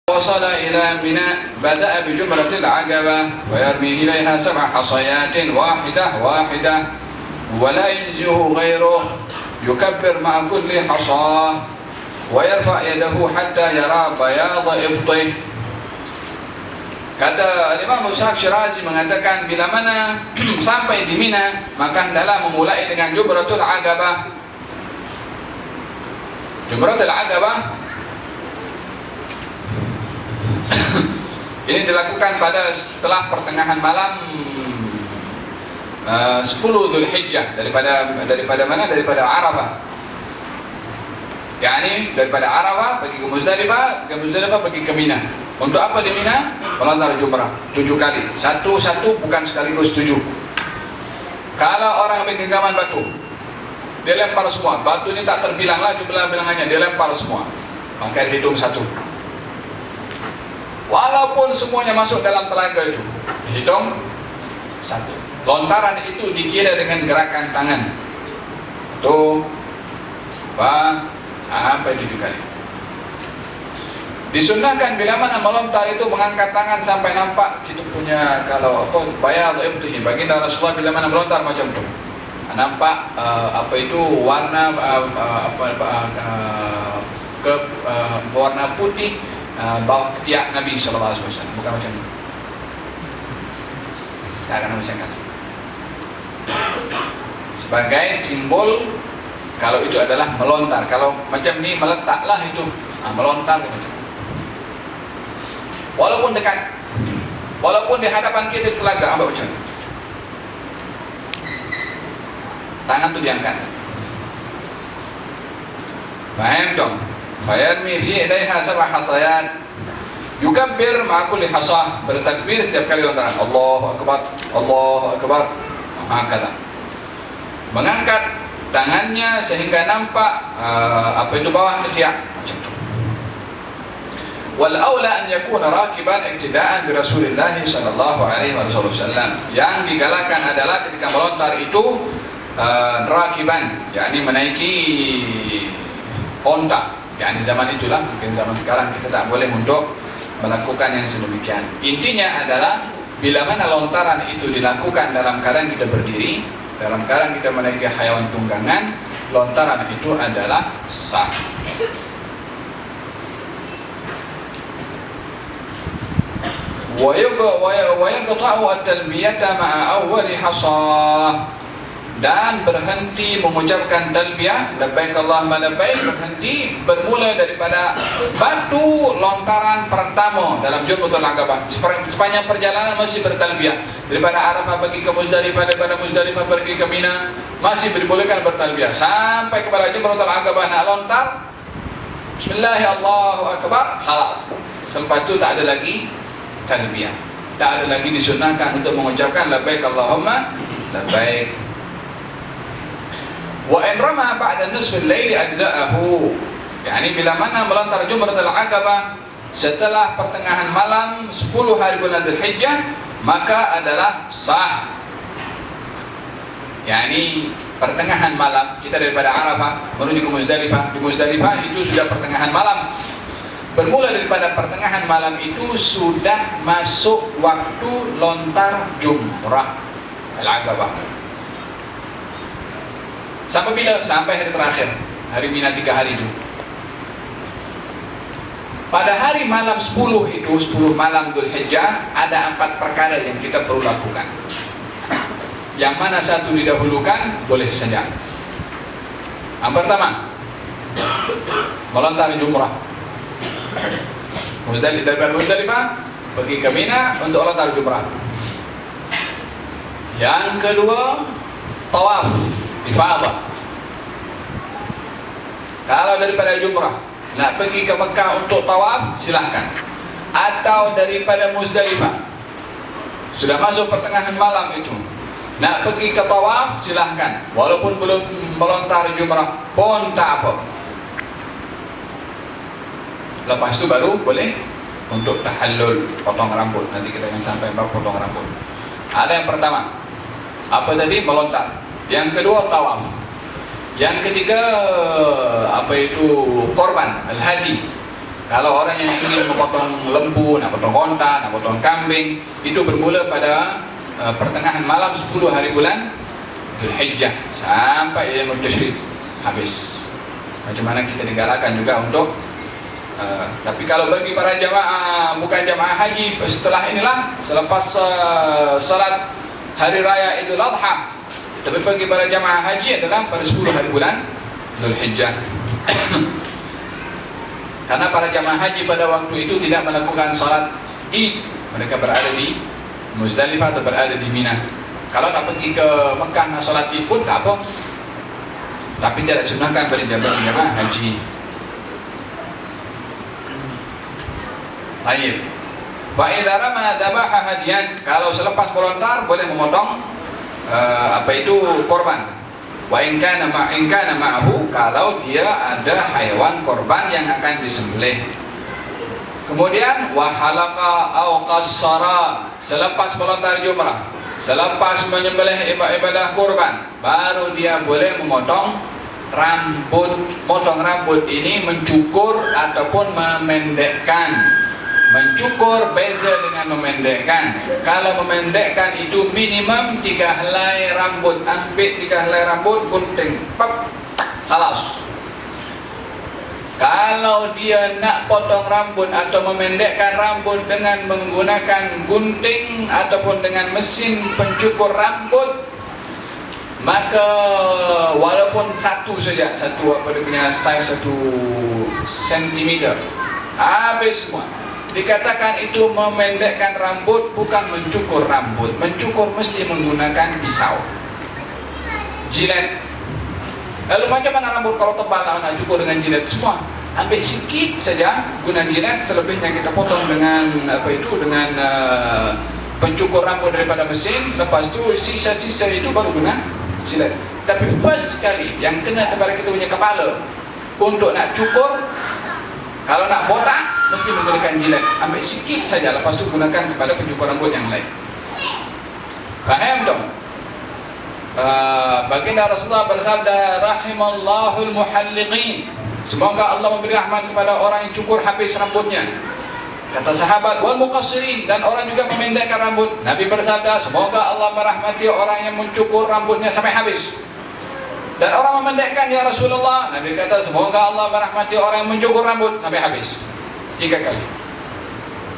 وصل إلى منى بدأ بجمرة العقبة ويرمي إليها 7 حصيات واحدة واحدة ولا يجزئه غيره، يكبر مع كل حصاة ويرفع يده حتى يرى بياض إبطه. Kata Imam Ishaq Syirazi mengatakan bila mana sampai di Mina maka hendaklah memulai dengan Jumratul Aqabah. Jumratul Aqabah ini dilakukan pada setelah pertengahan malam 10 Dzulhijjah daripada mana? Daripada Arafah. Yani daripada Arafah pergi ke Muzdalifah, pergi ke Mina. Untuk apa di Mina? Melontar jumrah 7 kali. Satu-satu bukan sekaligus 7. Kalau orang ambil genggaman batu, dia lempar semua. Batu ini tak terbilang lah jumlah bilangannya, dia lempar semua. Maka hitung 1. Walaupun semuanya masuk dalam telaga itu, hitung 1. Lontaran itu dikira dengan gerakan tangan. Tuh, sampai 7 kali. Disunnahkan bila mana melontar itu mengangkat tangan sampai nampak kita punya kalau apa bayar ibtihi. Baginda Rasulullah bila mana melontar macam tu, nampak warna warna putih bawah ketiak Nabi SAW. Bukan macam ni. Tak akan saya kasih sebagai simbol kalau itu adalah melontar. Kalau macam ni meletaklah itu, melontar gitu. Walaupun dekat, walaupun di hadapan kita telaga, ambil macam ni. Tangan tu diangkat. Faham dong? Fayarmi fi idaiha 7 hasayat. Yukabbir ma'a kulli hasah, bertakbir setiap kali lontaran. Allahu Akbar, Allahu Akbar. Hakala. Mengangkat tangannya sehingga nampak bawah ketiak macam tu. Wal aula an yakuna rakiban iktidaan bi Rasulillah sallallahu alaihi wasallam. Yang digalakan adalah ketika melontar itu rakiban, yakni menaiki onta. Yani zaman itulah, mungkin zaman sekarang kita tak boleh untuk melakukan yang sedemikian. Intinya adalah bila mana lontaran itu dilakukan dalam keadaan kita berdiri, dalam keadaan kita menaiki hayawan tunggangan, lontaran itu adalah sah. Wa yaqta'u at-talbiyata ma'a awwali hasah, dan berhenti mengucapkan talbiyah labbaik Allahumma labbaik, berhenti bermula daripada batu lontaran pertama dalam Jumratul Aqabah. Sepanjang perjalanan masih bertalbiyah. Daripada Arafah pergi ke Muzdalifah, daripada Muzdalifah pergi ke Mina, masih dibolehkan bertalbiyah sampai kepada Jumratul Aqabah nak lontar. Bismillah, Allahu Akbar, halas. Selepas itu tak ada lagi talbiyah. Tak ada lagi disunnahkan untuk mengucapkan labbaik Allahumma labbaik. Wa in rama ba'da nisfil laili ajza'ahu. Yani bila mana melontar Jumratul Aqabah setelah pertengahan malam 10 hari bulan Dzulhijjah, maka adalah sah. Yani pertengahan malam kita daripada Arafah menuju ke Muzdalifah. Di Muzdalifah itu sudah pertengahan malam. Bermula daripada pertengahan malam itu sudah masuk waktu lontar Jumrah Al-Aqabah. Sampai bila? Sampai hari terakhir, hari Mina 3 hari itu. Pada hari malam 10 itu, 10 malam Dzulhijjah, ada 4 perkara yang kita perlu lakukan. Yang mana satu didahulukan, boleh saja. Yang pertama, melontar Jumrah. Daripada Muzdalifah pergi ke Mina untuk lontar Jumrah. Yang kedua, tawaf ifadah. Kalau daripada Jumrah nak pergi ke Mekah untuk tawaf, silahkan. Atau daripada Muzdalifah sudah masuk pertengahan malam itu, nak pergi ke tawaf, silahkan. Walaupun belum melontar Jumrah pun tak apa. Lepas itu baru boleh untuk tahallul, potong rambut. Nanti kita akan sampai bab potong rambut. Ada yang pertama, apa tadi? Melontar. Yang kedua, tawaf. Yang ketiga, korban, al-hadi. Kalau orang yang ingin memotong lembu, nak potong onta, nak potong kambing, itu bermula pada pertengahan malam 10 hari bulan Dzulhijjah sampai Yaumul Tasyrik habis. Macam mana kita digalakan juga untuk tapi kalau bagi para jamaah bukan jamaah haji, setelah inilah selepas salat hari raya Idul Adha. Tapi bagi para jamaah haji adalah pada 10 hari bulan Dzulhijjah. Karena para jamaah haji pada waktu itu tidak melakukan salat Id, mereka berada di Muzdalifah atau berada di Mina. Kalau nak pergi ke Mekah nak salat Id pun tak apa, tapi tidak sunahkan pada jamaah haji. Baik. Fa idza rama dhabaha hadiyan, kalau selepas melontar boleh memotong korban. Wa in kana ma'ahu, kalau dia ada haiwan korban yang akan disembelih. Kemudian wa halaqa aw qassara, selepas melontar jumrah, selepas menyembelih ibadah kurban, baru dia boleh memotong rambut. Potong rambut ini mencukur ataupun memendekkan. Mencukur beza dengan memendekkan. Kalau memendekkan itu minimum 3 helai rambut, ambil 3 helai rambut, gunting, pap, halas. Kalau dia nak potong rambut atau memendekkan rambut dengan menggunakan gunting ataupun dengan mesin pencukur rambut, maka walaupun satu saja, satu apa dia punya size 1 sentimeter, habis semua. Dikatakan itu memendekkan rambut, bukan mencukur rambut. Mencukur mesti menggunakan pisau, jilet. Lalu macam mana rambut kalau tebal nak cukur dengan jilet semua? Ambil sikit saja guna jilet, selebihnya kita potong dengan dengan pencukur rambut daripada mesin. Lepas tu sisa-sisa itu baru guna jilet. Tapi first sekali yang kena kepada kita punya kepala untuk nak cukur, kalau nak botak mesti menggunakan jilet. Ambil sikit saja, lepas tu gunakan kepada pencukur rambut yang lain. Faham dong? Baginda Rasulullah bersabda, rahimallahul muhalliqin, semoga Allah memberi rahmat kepada orang yang cukur habis rambutnya. Kata sahabat, wal muqassirin, dan orang juga memendekkan rambut. Nabi bersabda, semoga Allah merahmati orang yang mencukur rambutnya sampai habis. Dan orang memendekkan, ya Rasulullah, Nabi kata, semoga Allah merahmati orang yang mencukur rambut sampai habis. 3 kali.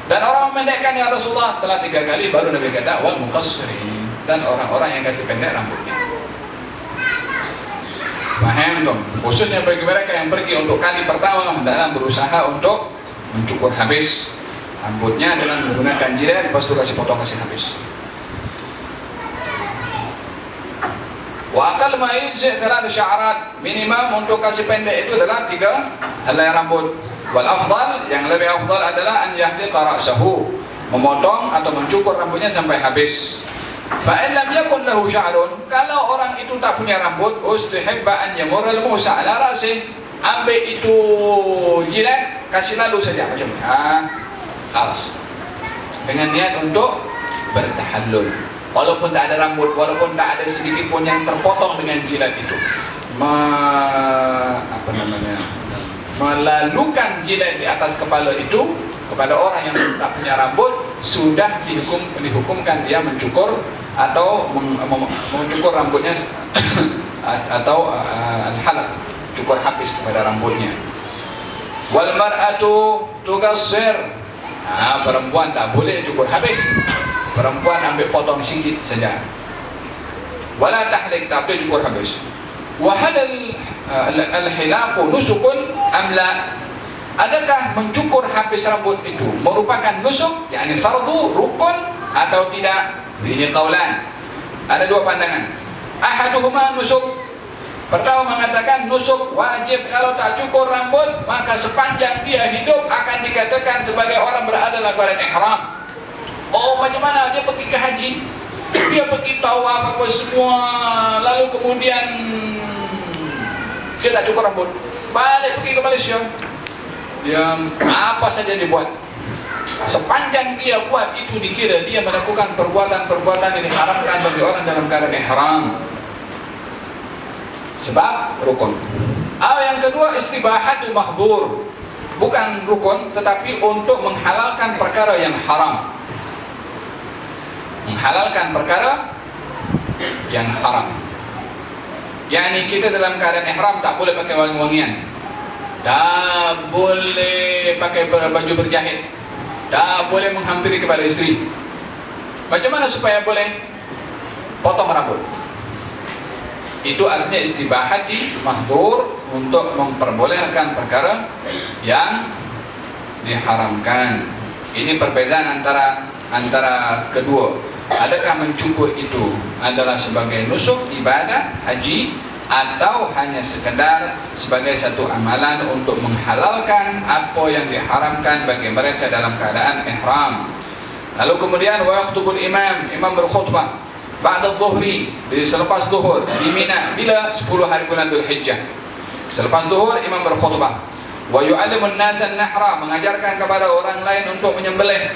Dan orang memendekkan, ya Rasulullah, setelah 3 kali baru Nabi kata, wal muqassirin, dan orang-orang yang kasih pendek rambutnya. Paham dong? Khususnya bagi mereka yang pergi untuk kali pertama dalam berusaha untuk mencukur habis rambutnya dengan menggunakan jilet, lepas itu kasih potong, kasih habis. Wa aqall ma yujzi 3 sya'rat, minimum untuk kasih pendek itu adalah 3 helai rambut. Wal afdal, yang lebih afdal adalah an yahdiqa ra'sahu, memotong atau mencukur rambutnya sampai habis. Fa in lam yakun lahu sya'run, kalau orang itu tak punya rambut, ustihibba an yamurra al-musa ala ra'sih, ambil itu jilet, kasih lalu saja macam ni. Halas. Dengan niat untuk bertahallul. Walaupun tak ada rambut, walaupun tak ada sedikit pun yang terpotong dengan jilat itu, melalukan jilat di atas kepala itu kepada orang yang tak punya rambut, sudah dihukumkan dia mencukur atau mencukur rambutnya atau al-halaq, cukur habis kepada rambutnya. Wal mar'atu tuqassir, perempuan tak boleh cukur habis. Perempuan ambil potong sikit saja. Wala tahlik, tak boleh cukur habis. Wa halal al-hilaqu nusukun amla, adakah mencukur habis rambut itu merupakan nusuk, yakni fardu, rukun atau tidak? Ini qaulan. Ada 2 pandangan. Ahaduhuma nusuk. Pertama mengatakan nusuk wajib, kalau tak cukur rambut maka sepanjang dia hidup akan dikatakan sebagai orang berada dalam keadaan ihram. Oh, macam mana dia pergi ke haji, dia pergi tawaf apa semua, lalu kemudian dia tak cukur rambut, balik pergi ke Malaysia, dia apa saja dibuat, sepanjang dia buat itu dikira dia melakukan perbuatan-perbuatan yang diharamkan bagi orang dalam keadaan ihram, sebab rukun. Yang kedua, istibahatu mahdzur, bukan rukun, tetapi untuk menghalalkan perkara yang haram. Menghalalkan perkara yang haram. Yani kita dalam keadaan ihram tak boleh pakai wangi-wangian, tak boleh pakai baju berjahit, tak boleh menghampiri kepada istri. Macam mana supaya boleh? Potong rambut. Itu artinya istibahat di mahdur untuk memperbolehkan perkara yang diharamkan. Ini perbezaan antara kedua. Adakah mencukur itu adalah sebagai nusuk ibadah haji, atau hanya sekedar sebagai satu amalan untuk menghalalkan apa yang diharamkan bagi mereka dalam keadaan ihram. Lalu kemudian wa yakhtubul imam berkhutbah ba'da dhuhri, selepas zuhur di Mina, bila 10 hari bulan Dzulhijjah. Selepas zuhur imam berkhutbah. Wa yu'allimun nasa an-nahra, mengajarkan kepada orang lain untuk menyembelih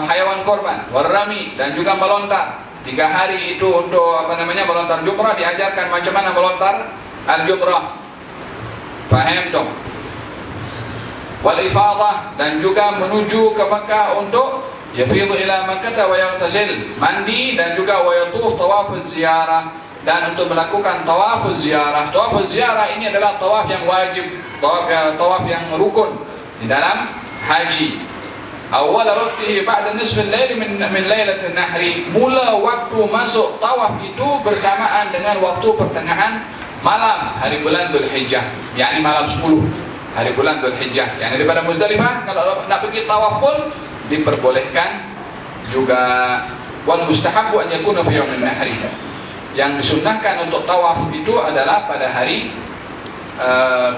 hayawan korban, warami, dan juga melontar. 3 hari itu untuk melontar jumrah, diajarkan macam mana melontar al-jumrah. Faham tu? Wal ifadah, dan juga menuju ke Makkah untuk yafidu ila Makkah wa yaghtasil, mandi, dan juga wa yatuf tawafuz ziarah, dan untuk melakukan tawafuz ziarah. Tawafuz ziarah ini adalah tawaf yang wajib, tawaf yang rukun di dalam haji. Awal waktu ba'da nisfil lail min lailatin nahri, mula waktu masuk tawaf itu bersamaan dengan waktu pertengahan malam hari bulan Dzulhijjah, yakni malam 10 hari bulan Dzulhijjah. Yani daripada Muzdalifah kalau nak pergi tawaf pun diperbolehkan juga. Wal mustahabbu an yakuna fi yaumin nahri, yang disunnahkan untuk tawaf itu adalah pada hari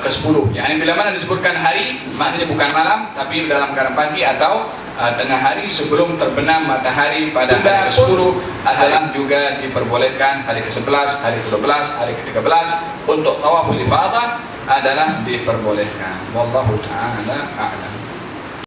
ke-10. Yani bila mana disebutkan hari, maknanya bukan malam, tapi dalam keadaan pagi atau tengah hari sebelum terbenam matahari pada hari ke-10 adalah juga diperbolehkan. Hari ke-11, hari ke-12, hari ke-13 untuk tawaful ifadah adalah diperbolehkan. Wallahu ta'ala a'lam.